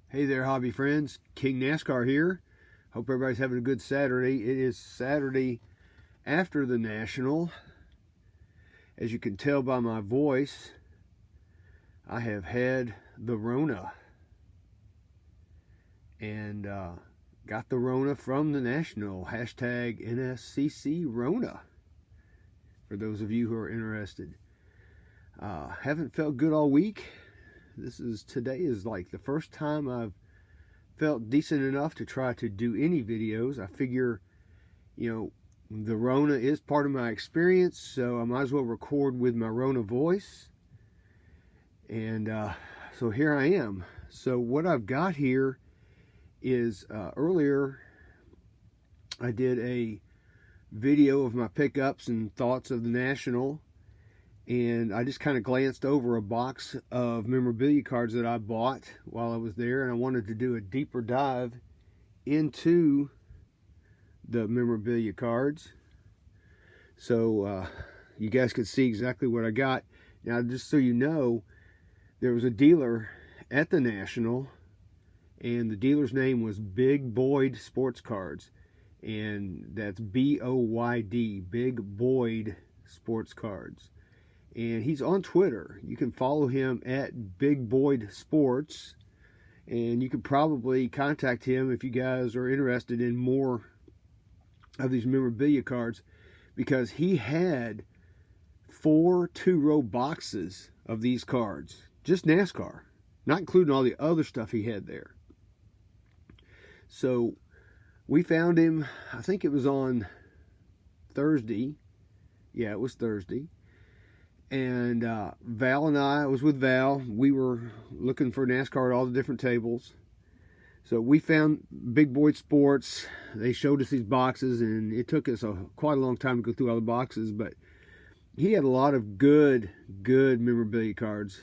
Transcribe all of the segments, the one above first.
Hey there, hobby friends. King NASCAR here. Hope everybody's having a good Saturday. It is Saturday after the National. As you can tell by my voice, I have had the Rona. And got the Rona from the National. Hashtag NSCC Rona. For those of you who are interested. Haven't felt good all week. Today is like the first time I've felt decent enough to try to do any videos. I figure, the Rona is part of my experience, so I might as well record with my Rona voice. And so here I am. So what I've got here is earlier I did a video of my pickups and thoughts of the National. And I just kind of glanced over a box of memorabilia cards that I bought while I was there. And I wanted to do a deeper dive into the memorabilia cards. So you guys could see exactly what I got. Now, just so you know, there was a dealer at the National. And the dealer's name was Big Boyd Sports Cards. And that's B-O-Y-D, Big Boyd Sports Cards. And he's on Twitter. You can follow him at Big Boyd Sports. And you can probably contact him if you guys are interested in more of these memorabilia cards. Because he had 4 two-row boxes of these cards. Just NASCAR. Not including all the other stuff he had there. So we found him, I think it was on Thursday. Yeah, it was Thursday. And Val and I was with Val. We were looking for NASCAR at all the different tables. So we found Big Boyd Sports. They showed us these boxes, and it took us quite a long time to go through all the boxes. But he had a lot of good memorabilia cards.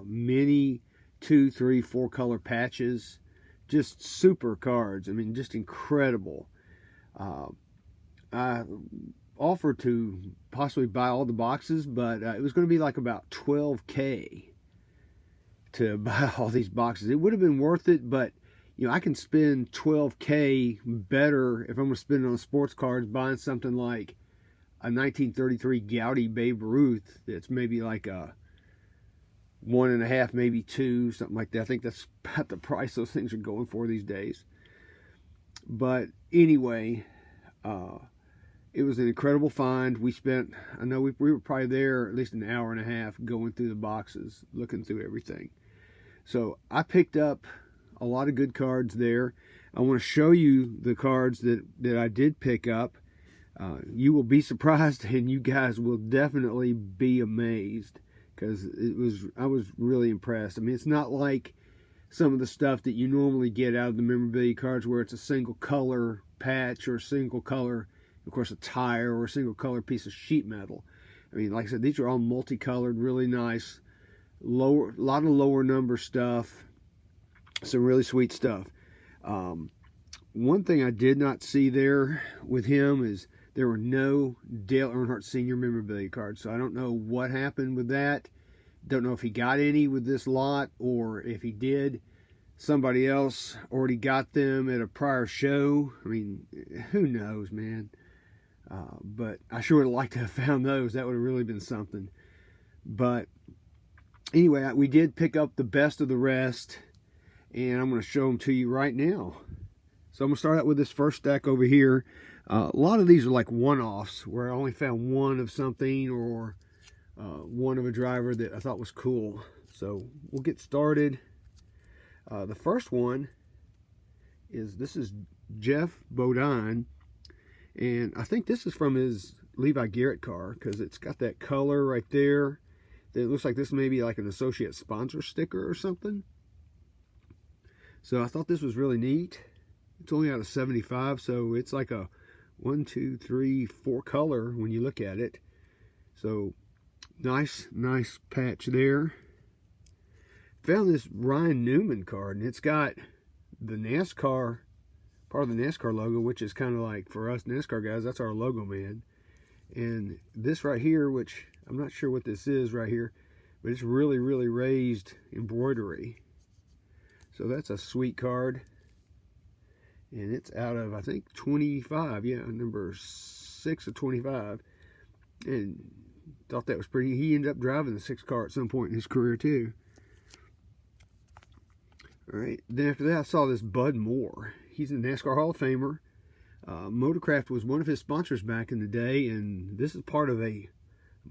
Many 2, 3, 4 color patches. Just super cards. I mean, just incredible. I offered to possibly buy all the boxes, but it was going to be like about $12K to buy all these boxes. It would have been worth it, but I can spend $12K better if I'm going to spend it on sports cards buying something like a 1933 Gouty Babe Ruth that's maybe like a 1.5, maybe 2, something like that. I think that's about the price those things are going for these days. But anyway, it was an incredible find. I know we were probably there at least an hour and a half going through the boxes, looking through everything. So I picked up a lot of good cards there. I want to show you the cards that I did pick up. You will be surprised, and you guys will definitely be amazed, because I was really impressed. I mean, it's not like some of the stuff that you normally get out of the memorabilia cards where it's a single color patch or a single color, of course, a tire or a single color piece of sheet metal. I mean, like I said, these are all multicolored, really nice, a lot of lower number stuff, some really sweet stuff. One thing I did not see there with him is there were no Dale Earnhardt Sr. memorabilia cards, so I don't know what happened with that. Don't know if he got any with this lot, or if he did, somebody else already got them at a prior show. I mean, who knows, man. But I sure would like to have found those. That would have really been something. But anyway, we did pick up the best of the rest, and I'm going to show them to you right now. So I'm going to start out with this first stack over here. A lot of these are like one-offs, where I only found one of something, or one of a driver that I thought was cool. So we'll get started. The first one this is Geoff Bodine. And I think this is from his Levi Garrett car, because it's got that color right there. It looks like this may be like an associate sponsor sticker or something. So I thought this was really neat. It's only out of 75, so it's like a 1, 2, 3, 4 color when you look at it. So nice patch there. Found this Ryan Newman card, and it's got the NASCAR, part of the NASCAR logo, which is kind of like, for us NASCAR guys, that's our logo, man. And this right here, which I'm not sure what this is right here, but it's really raised embroidery. So that's a sweet card. And it's out of, I think, 25. Yeah, number 6 of 25. And thought that was pretty. He ended up driving the 6 car at some point in his career, too. All right. Then after that, I saw this Bud Moore. He's a NASCAR Hall of Famer. Motorcraft was one of his sponsors back in the day. And this is part of a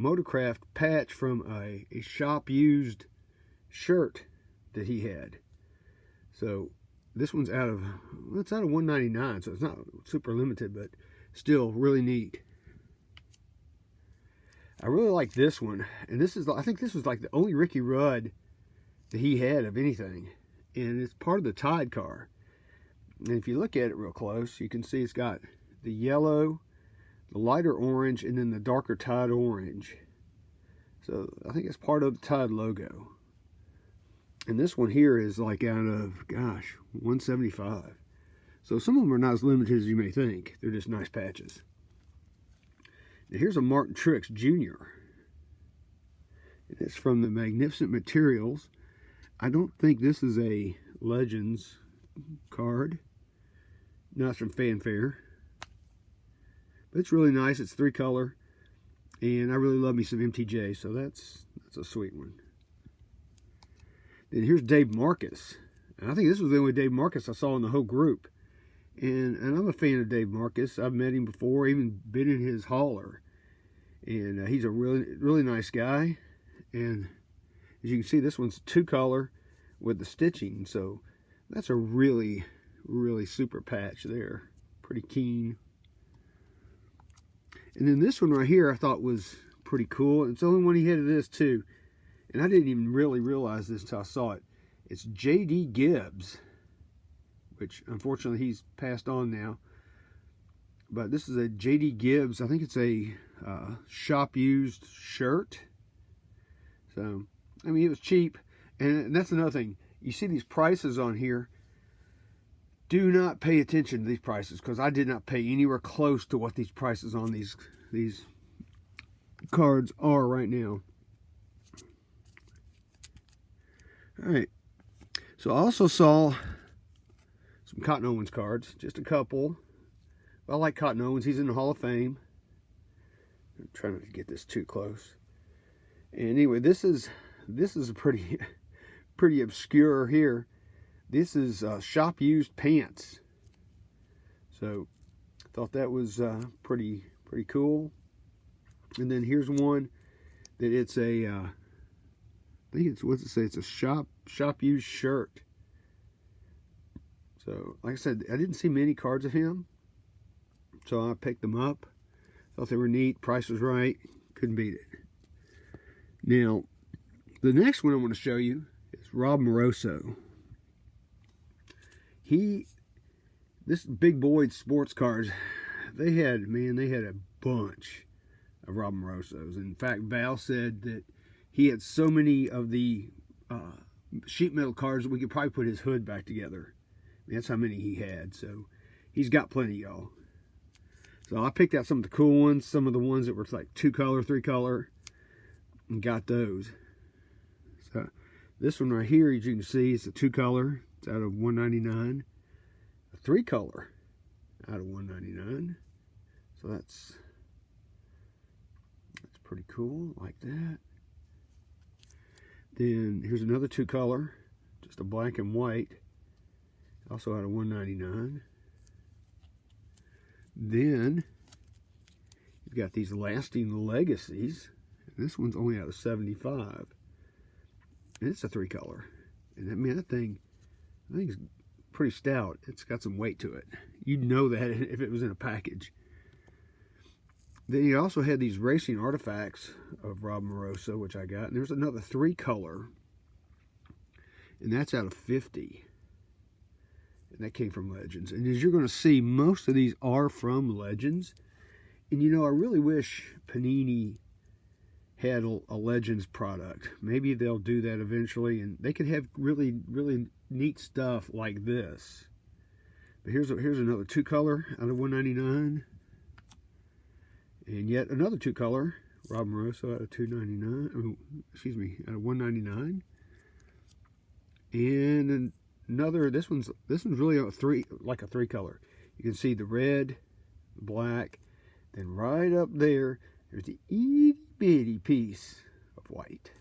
Motorcraft patch from a shop-used shirt that he had. So this one's out of, well, it's out of 199, so it's not super limited, but still really neat. I really like this one, and this is, I think this was like the only Ricky Rudd that he had of anything, and it's part of the Tide car. And if you look at it real close, you can see it's got the yellow, the lighter orange, and then the darker Tide orange. So I think it's part of the Tide logo. And this one here is like out of, gosh, 175. So some of them are not as limited as you may think. They're just nice patches. Now here's a Martin Truex Jr. It's from the Magnificent Materials. I don't think this is a Legends card. No, it's from Fanfare. But it's really nice. It's 3-color. And I really love me some MTJ, so that's a sweet one. Then here's Dave Marcis. And I think this was the only Dave Marcis I saw in the whole group. And I'm a fan of Dave Marcis. I've met him before, even been in his hauler. And he's a really nice guy. And as you can see, this one's 2-color with the stitching. So that's a really super patch there. Pretty keen. And then this one right here I thought was pretty cool. It's the only one he had of this too. And I didn't even really realize this until I saw it. It's J.D. Gibbs, which unfortunately he's passed on now. But this is a J.D. Gibbs. I think it's a shop-used shirt. So, I mean, it was cheap. And that's another thing. You see these prices on here. Do not pay attention to these prices, because I did not pay anywhere close to what these prices on these cards are right now. Alright, so I also saw some Cotton Owens cards, just a couple. I like Cotton Owens, he's in the Hall of Fame. I'm trying not to get this too close. And anyway, this is a pretty obscure here. This is shop used pants. So I thought that was pretty cool. And then here's one that it's a I think it's, what's it say? It's a shop used shirt. So, like I said, I didn't see many cards of him. So I picked them up. Thought they were neat. Price was right. Couldn't beat it. Now, the next one I want to show you is Rob Maroso. This Big Boyd sports cards, they had a bunch of Rob Marosos. In fact, Val said that he had so many of the sheet metal cards that we could probably put his hood back together. That's how many he had. So he's got plenty, y'all. So I picked out some of the cool ones, some of the ones that were like 2-color, 3-color, and got those. So this one right here, as you can see, it's a 2-color. It's out of 199. A 3-color out of 199. So that's pretty cool, like that. Then here's another 2-color, just a black and white, also out of 199. Then you've got these lasting Legacies. This one's only out of 75, and it's a 3-color. And that thing, I think it's pretty stout. It's got some weight to it. You'd know that if it was in a package. Then you also had these racing artifacts of Rob Maroso, which I got. And there's another 3-color. And that's out of 50. And that came from Legends. And as you're going to see, most of these are from Legends. And you know, I really wish Panini had a Legends product. Maybe they'll do that eventually. And they could have really neat stuff like this. But here's another 2-color out of 199. And yet another 2-color, Rob Maroso out of 299. Out of 199. And another. This one's really like a three color. You can see the red, the black, then right up there, there's the itty bitty piece of white.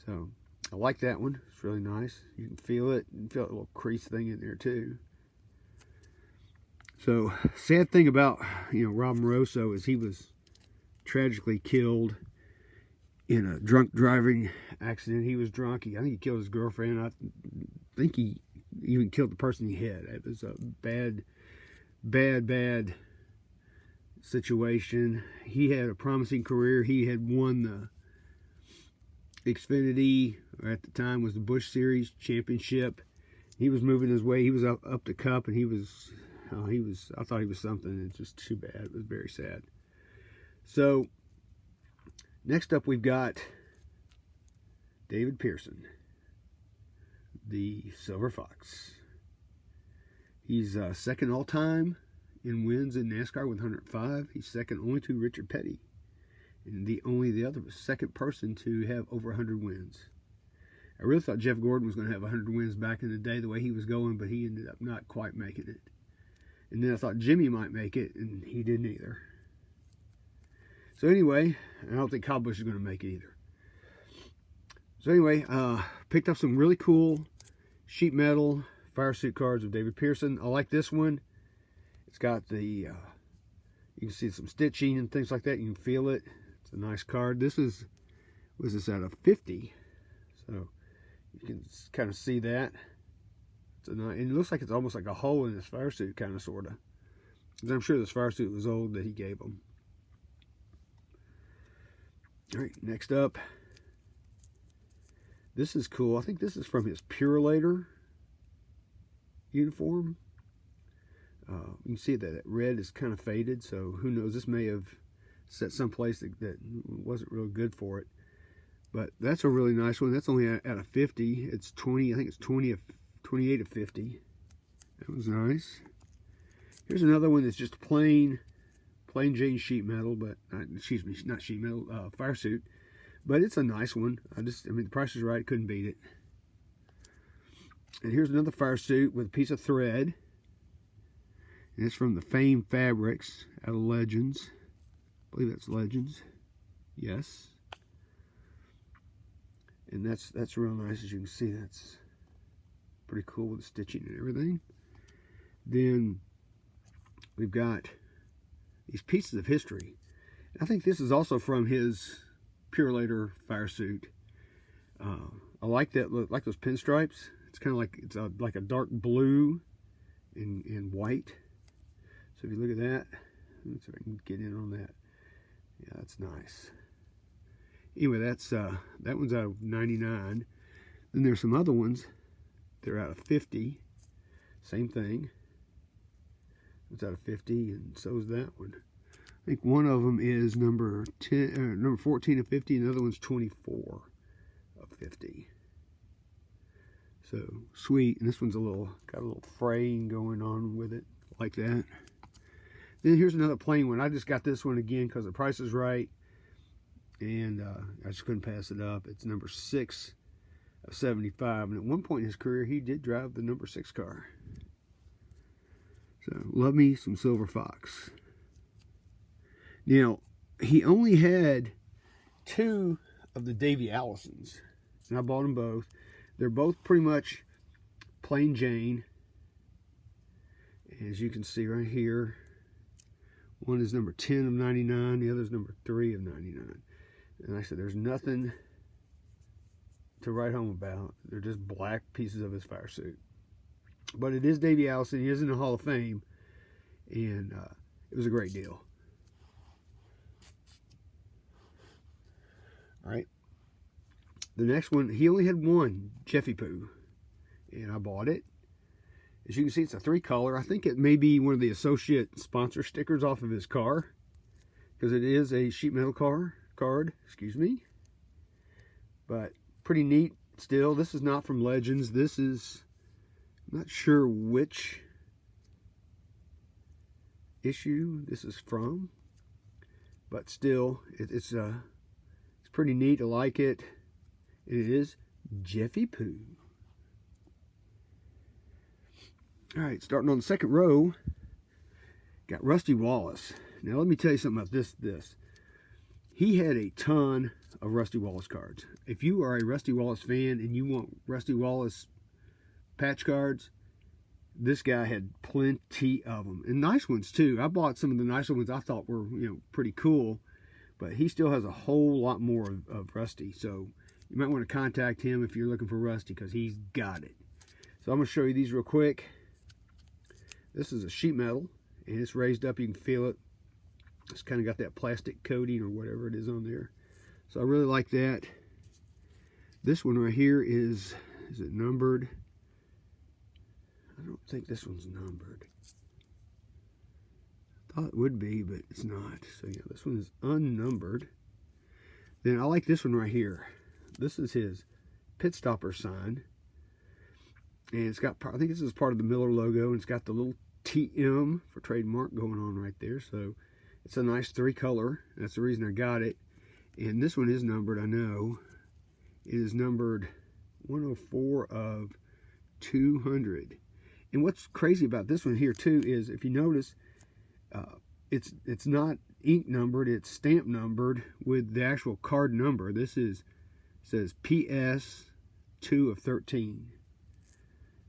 So I like that one. It's really nice. You can feel it. You can feel that little crease thing in there too. So sad thing about Rob Moroso is he was tragically killed in a drunk driving accident. He was drunk. I think he killed his girlfriend. I think he even killed the person he hit. It was a bad situation. He had a promising career. He had won the Xfinity, or at the time was the Busch Series championship. He was moving his way. He was up the Cup, and I thought he was something. It's just too bad. It was very sad. So next up, we've got David Pearson, the Silver Fox. He's second all-time in wins in NASCAR with 105. He's second only to Richard Petty. And the other second person to have over 100 wins. I really thought Jeff Gordon was going to have 100 wins back in the day, the way he was going, but he ended up not quite making it. And then I thought Jimmy might make it, and he didn't either. So anyway, I don't think Kyle Busch is going to make it either. So anyway, picked up some really cool sheet metal fire suit cards of David Pearson. I like this one. It's got the, you can see some stitching and things like that. You can feel it. It's a nice card. This was this out of 50. So you can kind of see that. It's a nice, and it looks like it's almost like a hole in this fire suit, kind of, sort of. Because I'm sure this fire suit was old that he gave them. All right, next up. This is cool. I think this is from his Purelator uniform. You can see that red is kind of faded, so who knows? This may have set someplace that wasn't real good for it. But that's a really nice one. That's only out of 50. It's 20. I think it's 28 of 50. That was nice. Here's another one that's just plain Jane sheet metal, but excuse me, not sheet metal, fire suit. But it's a nice one. I mean, the price is right. Couldn't beat it. And here's another fire suit with a piece of thread. And it's from the Fame Fabrics out of Legends. I believe that's Legends. Yes. And that's real nice. As you can see, that's pretty cool with the stitching and everything. Then we've got these pieces of history. I think this is also from his Purelator fire suit. I like that look, like those pinstripes. It's kind of like like a dark blue and white. So if you look at that, let's see if I can get in on that. Yeah, that's nice. Anyway, that's that one's out of 99. Then there's some other ones. They're out of 50. Same thing. It's out of 50, and so is that one. I think one of them is number 14 of 50, and the other one's 24 of 50. So sweet, and this one's got a little fraying going on with it, like that. Then here's another plain one. I just got this one again because the price is right, and I just couldn't pass it up. It's number 6 of 75, and at one point in his career, he did drive the number 6 car. So, love me some Silver Fox. Now, he only had 2 of the Davey Allisons, and I bought them both. They're both pretty much plain Jane. As you can see right here, one is number 10 of 99, the other is number 3 of 99. And like I said, there's nothing to write home about. They're just black pieces of his fire suit. But it is Davey Allison. He is in the Hall of Fame. And it was a great deal. All right. The next one, he only had one Jeffy Poo. And I bought it. As you can see, it's a 3-color. I think it may be one of the associate sponsor stickers off of his car. Because it is a sheet metal card. Excuse me. But pretty neat still. This is not from Legends. This is, I'm not sure which issue this is from, but still, it's pretty neat. I like it. It is Jeffy Poo. All right, starting on the second row, got Rusty Wallace. Now let me tell you something about this. He had a ton of Rusty Wallace cards. If you are a Rusty Wallace fan and you want Rusty Wallace patch cards, this guy had plenty of them, and nice ones too. I bought some of the nicer ones I thought were, pretty cool, but he still has a whole lot more of Rusty. So you might want to contact him if you're looking for Rusty, because he's got it. So I'm going to show you these real quick. This is a sheet metal, and it's raised up. You can feel it. It's kind of got that plastic coating or whatever it is on there. So I really like that. This one right here is it numbered? I don't think this one's numbered. I thought it would be, but it's not. So yeah, this one is unnumbered. Then I like this one right here. This is his pit stopper sign. And it's got, I think this is part of the Miller logo, and it's got the little TM for trademark going on right there. So it's a nice 3-color. That's the reason I got it. And this one is numbered, I know. It is numbered 104 of 200. And what's crazy about this one here too is, if you notice, it's not ink numbered, it's stamp numbered with the actual card number. This says PS 2 of 13.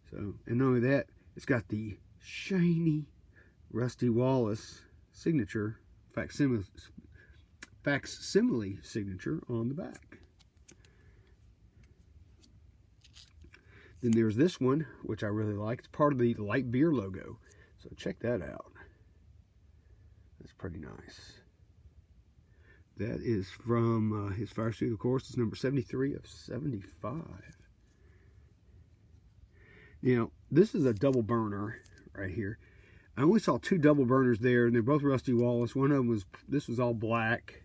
So, and not only that, it's got the shiny Rusty Wallace signature, facsimile signature on the back. Then there's this one, which I really like. It's part of the light beer logo. So check that out. That's pretty nice. That is from his fire suit, of course. It's number 73 of 75. Now, this is a double burner right here. I only saw 2 double burners there, and they're both Rusty Wallace. One of them was, this was all black,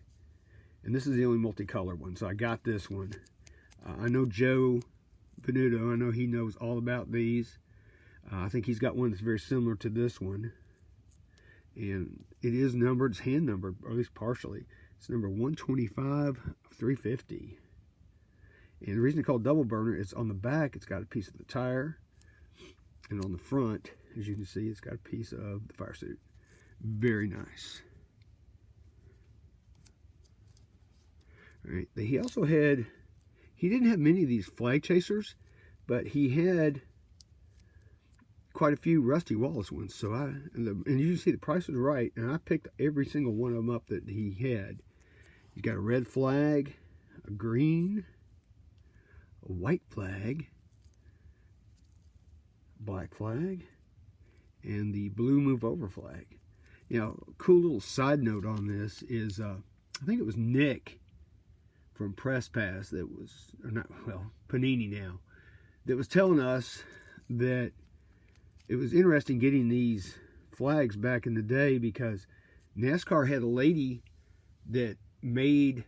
and this is the only multicolored one, so I got this one. I know Joe Venuto, I know he knows all about these. I think he's got one that's very similar to this one, and it is numbered, it's hand numbered, or at least partially. It's number 125 of 350. And the reason it's called double burner is on the back, it's got a piece of the tire, and on the front, as you can see, it's got a piece of the fire suit. Very nice. All right, he also had, he didn't have many of these flag chasers, but he had quite a few Rusty Wallace ones. So and you can see the price was right, and I picked every single one of them up that he had. He's got a red flag, a green, a white flag, black flag, and the blue move over flag. Now, cool little side note on this is, I think it was Nick from Press Pass that was, or not, well, Panini now, that was telling us that it was interesting getting these flags back in the day, because NASCAR had a lady that made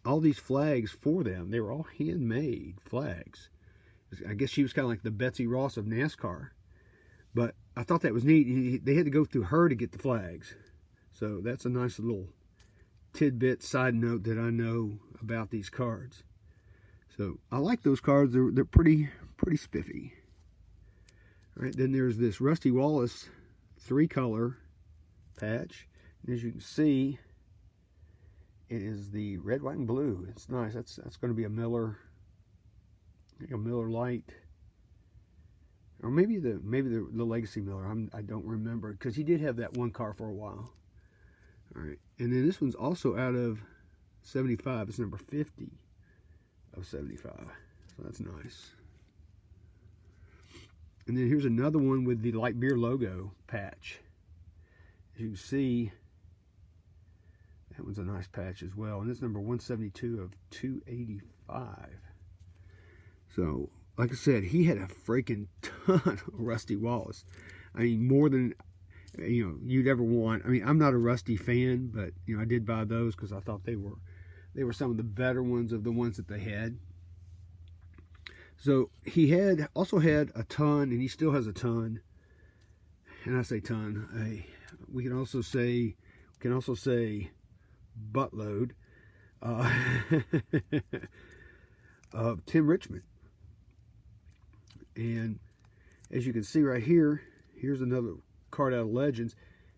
all these flags for them. They were all handmade flags. I guess she was kind of like the Betsy Ross of NASCAR. But I thought that was neat. They had to go through her to get the flags. So that's a nice little tidbit side note that I know about these cards. So I like those cards. They're pretty spiffy. All right, then there's this Rusty Wallace 3-color patch. And as you can see, it is the red, white, and blue. It's nice. That's going to be a Miller, like a Miller Lite, or maybe the Legacy Miller. I don't remember, because he did have that one car for a while. All right, and then this one's also out of 75. It's number 50 of 75. So that's nice. And then here's another one with the light beer logo patch. As you can see, that one's a nice patch as well. And it's number 172 of 285. So, like I said, he had a freaking ton of Rusty Wallace. I mean, more than, you'd ever want. I mean, I'm not a Rusty fan, but, I did buy those because I thought they were some of the better ones of the ones that they had. So he also had a ton, and he still has a ton. And I say ton. We can also say buttload of Tim Richmond. And as you can see right here, here's another card out of Legends.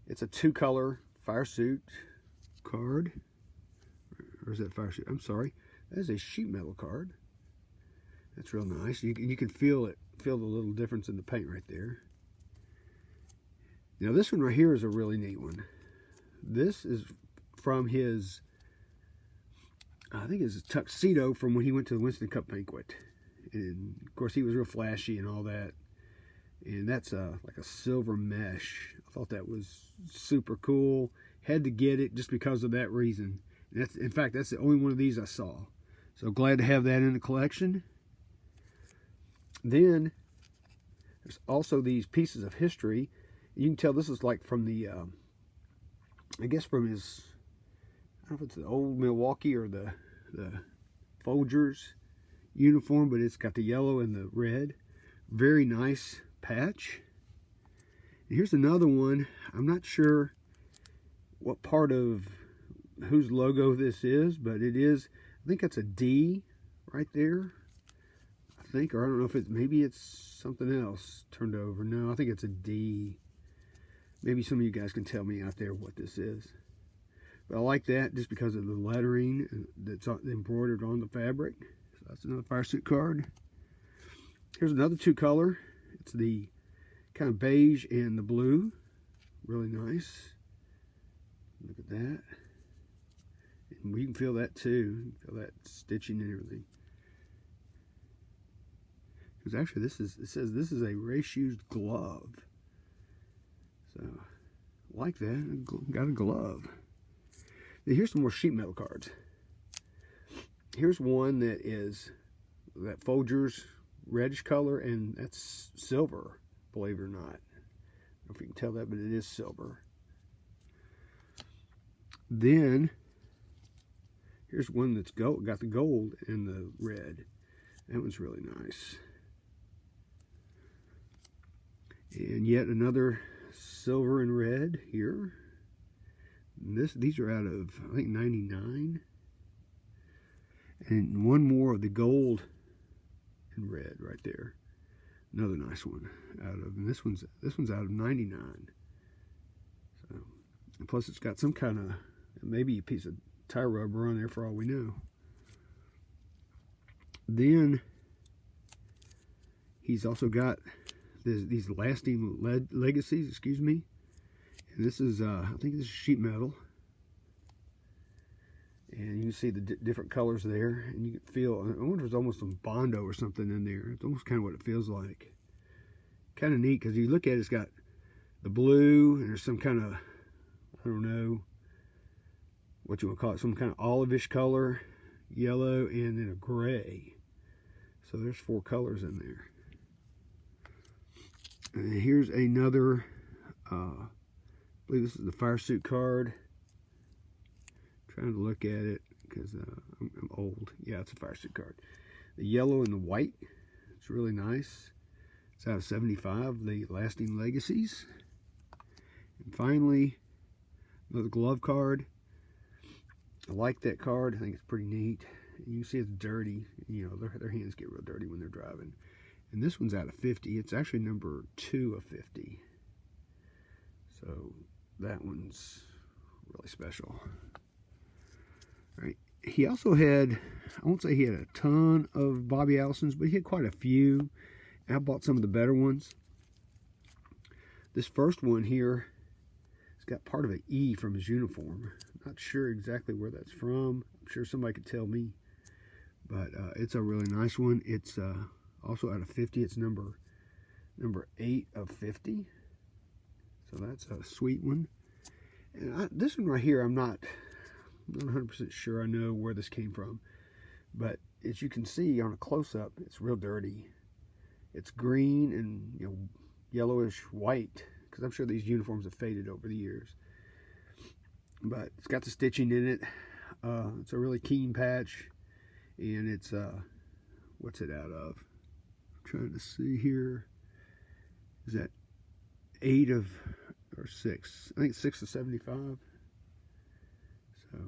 It's a 2-color fire suit card. Or is that fire suit? I'm sorry. That is a sheet metal card. That's real nice. You can feel it, feel the little difference in the paint right there. Now this one right here is a really neat one. This is from his, I think it's a tuxedo from when he went to the Winston Cup banquet. And of course he was real flashy and all that. And that's like a silver mesh. I thought that was super cool. Had to get it just because of that reason. And that's, in fact, that's the only one of these I saw. So glad to have that in the collection. Then there's also these pieces of history. You can tell this is like from the, I guess from his, I don't know if it's the old Milwaukee or the Folgers uniform, but it's got the yellow and the red. Very nice patch. And here's another one. I'm not sure what part of whose logo this is, but it is, I think it's a D right there. I think, or I don't know if it's, maybe it's something else turned over. No, I think it's a D. Maybe some of you guys can tell me out there what this is. But I like that just because of the lettering that's embroidered on the fabric. So that's another fire suit card. Here's another 2-color. It's the kind of beige and the blue. Really nice. Look at that. And you can feel that too. You can feel that stitching and everything. Because actually it says this is a race-used glove. So, like that. Got a glove. Now, here's some more sheet metal cards. Here's one that is that Folgers reddish color, and that's silver, believe it or not. I don't know if you can tell that, but it is silver. Then here's one that's got the gold and the red. That one's really nice. And yet another silver and red here. And these are out of, I think, 99. And one more of the gold and red right there. Another nice one out of, and this one's out of 99. So, and plus it's got some kind of, maybe a piece of tire rubber on there for all we know. Then he's also got these lasting legacies, excuse me. And this is, I think this is sheet metal. And you can see the different colors there. And you can feel, I wonder if there's almost some Bondo or something in there. It's almost kind of what it feels like. Kind of neat, because you look at it, it's got the blue, and there's some kind of, I don't know what you want to call it, some kind of olive-ish color, yellow, and then a gray. So there's 4 colors in there. And here's another, I believe this is the fire suit card. Trying to look at it because I'm old. Yeah, it's a fire suit card. The yellow and the white. It's really nice. It's out of 75, the lasting legacies. And finally, another glove card. I like that card. I think it's pretty neat. You can see it's dirty. You know, their hands get real dirty when they're driving. And this one's out of 50. It's actually number 2 of 50. So that one's really special. All right. He also had, I won't say he had a ton of Bobby Allisons, but he had quite a few. I bought some of the better ones. This first one here, it's got part of an E from his uniform. Not sure exactly where that's from. I'm sure somebody could tell me. But it's a really nice one. It's also out of 50. It's number 8 of 50. So that's a sweet one. And this one right here, I'm not 100% sure I know where this came from. But as you can see on a close-up, it's real dirty. It's green and, you know, yellowish white, because I'm sure these uniforms have faded over the years. But it's got the stitching in it. It's a really keen patch, and it's what's it out of? I'm trying to see here. Is that 8 of or 6? I think 6 of 75. So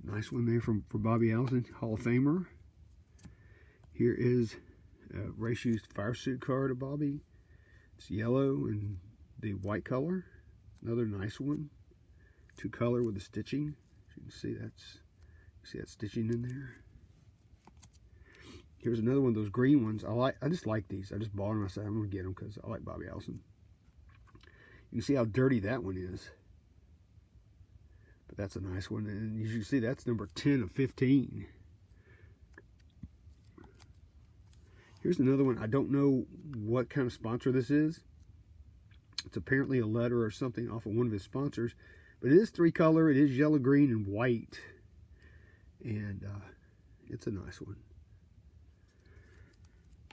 nice one there for Bobby Allison, Hall of Famer. Here is a race used fire suit card of Bobby. It's yellow and the white color. Another nice one. 2-color with the stitching. As you can see that stitching in there. Here's another one of those green ones. I just like these. I just bought them. I said I'm gonna get them because I like Bobby Allison. You can see how dirty that one is. But that's a nice one. And you can see that's number 10 of 15. Here's another one. I don't know what kind of sponsor this is. It's apparently a letter or something off of one of his sponsors. But it is 3-color. It is yellow, green, and white. And it's a nice one.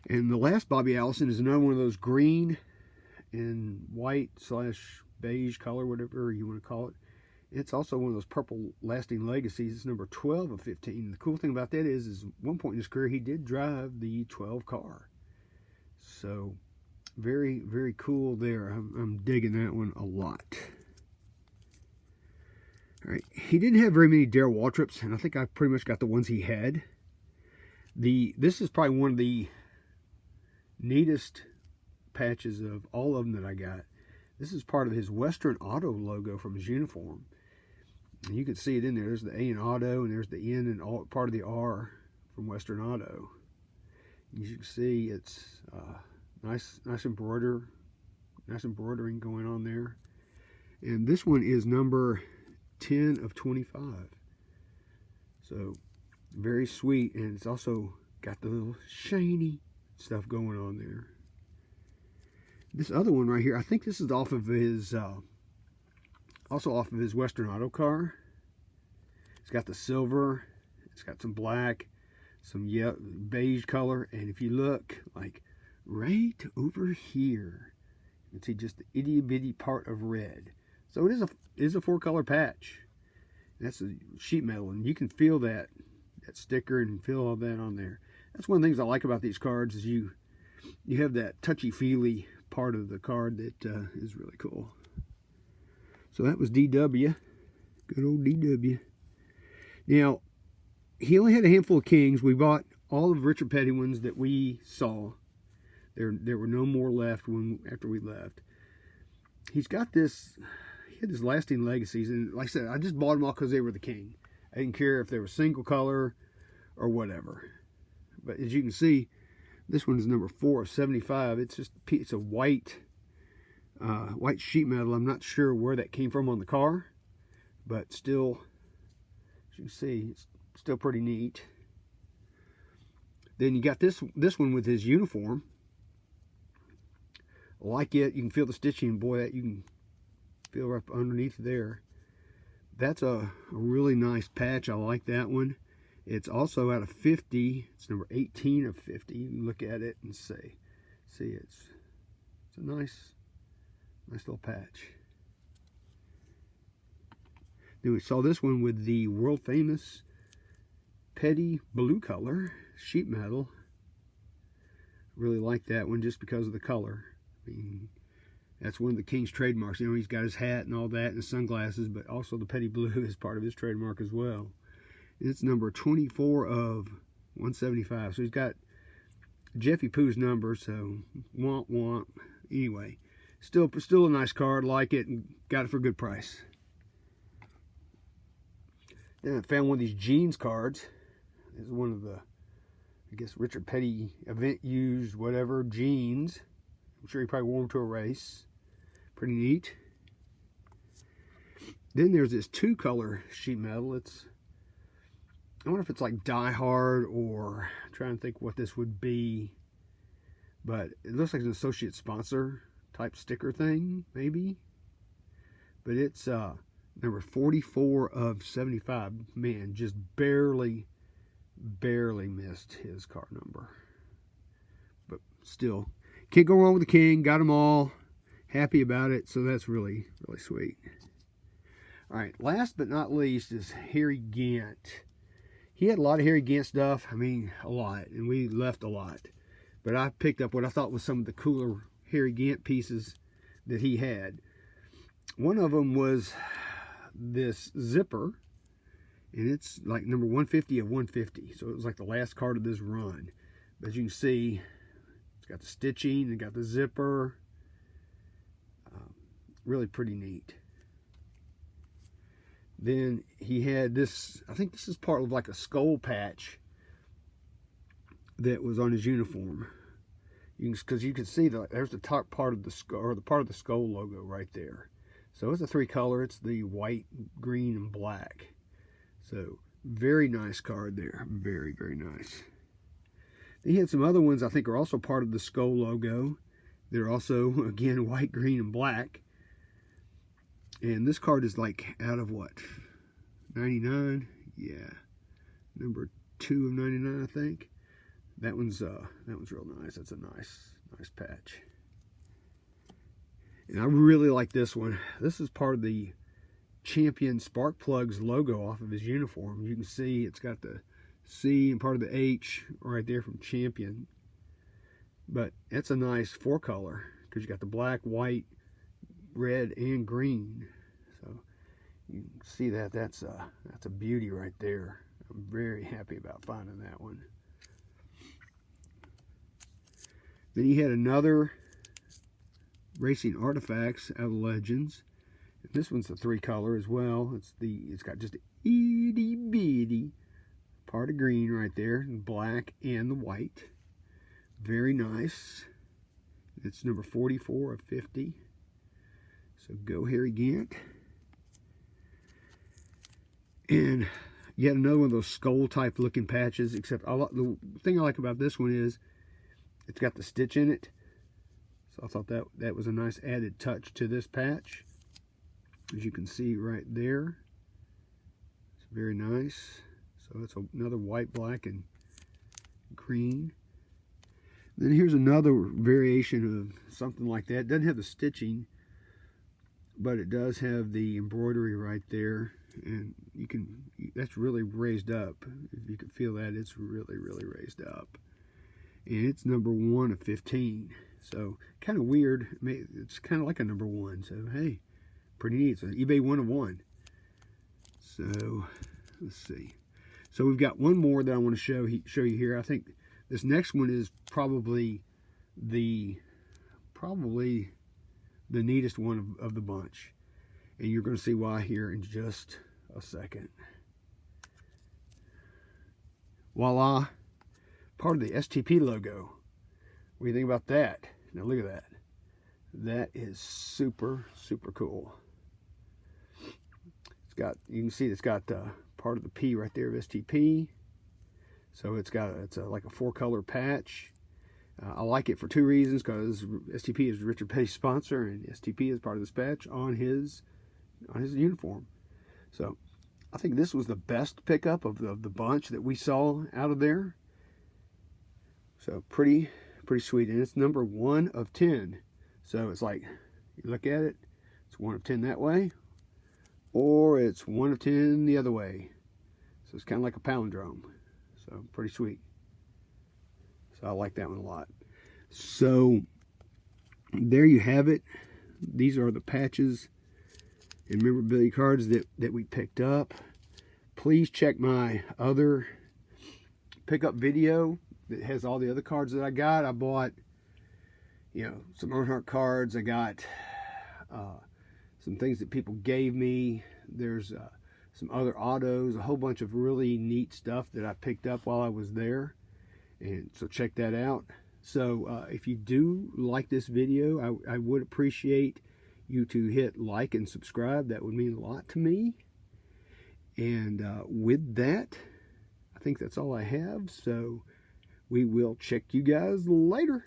And the last Bobby Allison is another one of those green and white / beige color, whatever you want to call it. It's also one of those purple lasting legacies. It's number 12 of 15. The cool thing about that is at one point in his career, he did drive the 12 car. So very, very cool there. I'm digging that one a lot. All right, he didn't have very many Darrell Waltrips, and I think I pretty much got the ones he had. This is probably one of the neatest patches of all of them that I got. This is part of his Western Auto logo from his uniform. And you can see it in there. There's the A in Auto, and there's the N and all, part of the R from Western Auto. As you can see, it's nice embroidering going on there. And this one is number 10 of 25. So very sweet, and it's also got the little shiny stuff going on there. This other one right here, I think this is off of his also off of his Western Auto car. It's got the silver, it's got some black, some beige color, and if you look like right over here, you can see just the itty bitty part of red. So it is a 4-color patch. That's a sheet metal, and you can feel that sticker and feel all that on there. That's one of the things I like about these cards is you have that touchy-feely part of the card that is really cool. So that was DW. Good old DW. Now, he only had a handful of Kings. We bought all of Richard Petty ones that we saw. There were no more left after we left. He's got this. He had his lasting legacies, and like I said, I just bought them all because they were the King. I didn't care if they were single color or whatever. But as you can see, this one is number 4 of 75. It's a white sheet metal. I'm not sure where that came from on the car, but still, as you can see, it's still pretty neat. Then you got this one with his uniform. I like it. You can feel the stitching. Boy, that you can feel right underneath there. That's a really nice patch. I like that one. It's also out of 50. It's number 18 of 50. You can look at it and see it's a nice little patch. Then we saw this one with the world famous Petty blue color sheet metal. Really like that one just because of the color. I mean, that's one of the King's trademarks. You know, he's got his hat and all that and his sunglasses, but also the Petty blue is part of his trademark as well. It's number 24 of 175. So he's got Jeffy Pooh's number, so womp. Anyway, still a nice card. Like it and got it for a good price. Then I found one of these jeans cards. This is one of the, I guess, Richard Petty event used whatever jeans. I'm sure he probably wore them to a race. Pretty neat. Then there's this 2-color sheet metal. I wonder if it's like Die Hard, or I'm trying to think what this would be. But it looks like an associate sponsor type sticker thing, maybe. But it's number 44 of 75. Man, just barely missed his car number. But still, can't go wrong with the King. Got them all. Happy about it. So that's really sweet. All right, last but not least is Harry Gant. He had a lot of Harry Gant stuff. I mean, a lot. And we left a lot. But I picked up what I thought was some of the cooler Harry Gant pieces that he had. One of them was this zipper. And it's like number 150 of 150. So it was like the last card of this run. But as you can see, it's got the stitching. It got the zipper. Really pretty neat. Then he had this, I think this is part of like a skull patch that was on his uniform. Because you can see that there's the top part of the skull, or the part of the skull logo right there. So it's a 3-color. It's the white, green, and black. So very nice card there. Very, very nice. He had some other ones I think are also part of the skull logo. They're also, again, white, green, and black. And this card is like out of what? 99? Yeah. Number 2 of 99, I think. That one's real nice. That's a nice patch. And I really like this one. This is part of the Champion Spark Plugs logo off of his uniform. You can see it's got the C and part of the H right there from Champion. But it's a nice 4-color because you got the black, white, red, and green. So you can see that that's a beauty right there. I'm very happy about finding that one. Then he had another Racing Artifacts out of Legends. This one's a 3-color as well. It's got just an itty bitty part of green right there, and black and the white. Very nice. It's number 44 of 50. So go Harry Gant. And yet another one of those skull type looking patches, except the thing I like about this one is it's got the stitch in it. So I thought that was a nice added touch to this patch. As you can see right there. It's very nice. So it's another white, black, and green. Then here's another variation of something like that. It doesn't have the stitching, but it does have the embroidery right there. And that's really raised up. If you can feel that, it's really, really raised up. And it's number 1 of 15. So kind of weird. It's kind of like a number 1. So hey, pretty neat. So eBay 1 of 1. So let's see. So we've got one more that I want to show you here. I think this next one is probably the neatest one of the bunch. And you're going to see why here in just a second. Voila. Part of the STP logo. What do you think about that? Now look at that. That is super, super cool. You can see it's got part of the P right there of STP. So it's like a 4-color patch. I like it for 2 reasons, because STP is Richard Petty's sponsor, and STP is part of this patch on his uniform. So I think this was the best pickup of the bunch that we saw out of there. So pretty sweet, and it's number 1 of 10. So it's like, you look at it, it's 1 of 10 that way, or it's 1 of 10 the other way. So it's kind of like a palindrome. So pretty sweet. So I like that one a lot. So there you have it. These are the patches and memorabilia cards that we picked up. Please check my other pickup video that has all the other cards that I got. I bought, some Earnhardt cards. I got some things that people gave me. There's some other autos, a whole bunch of really neat stuff that I picked up while I was there. And so check that out. So if you do like this video, I would appreciate you to hit like and subscribe. That would mean a lot to me. And with that, I think that's all I have. So we will check you guys later.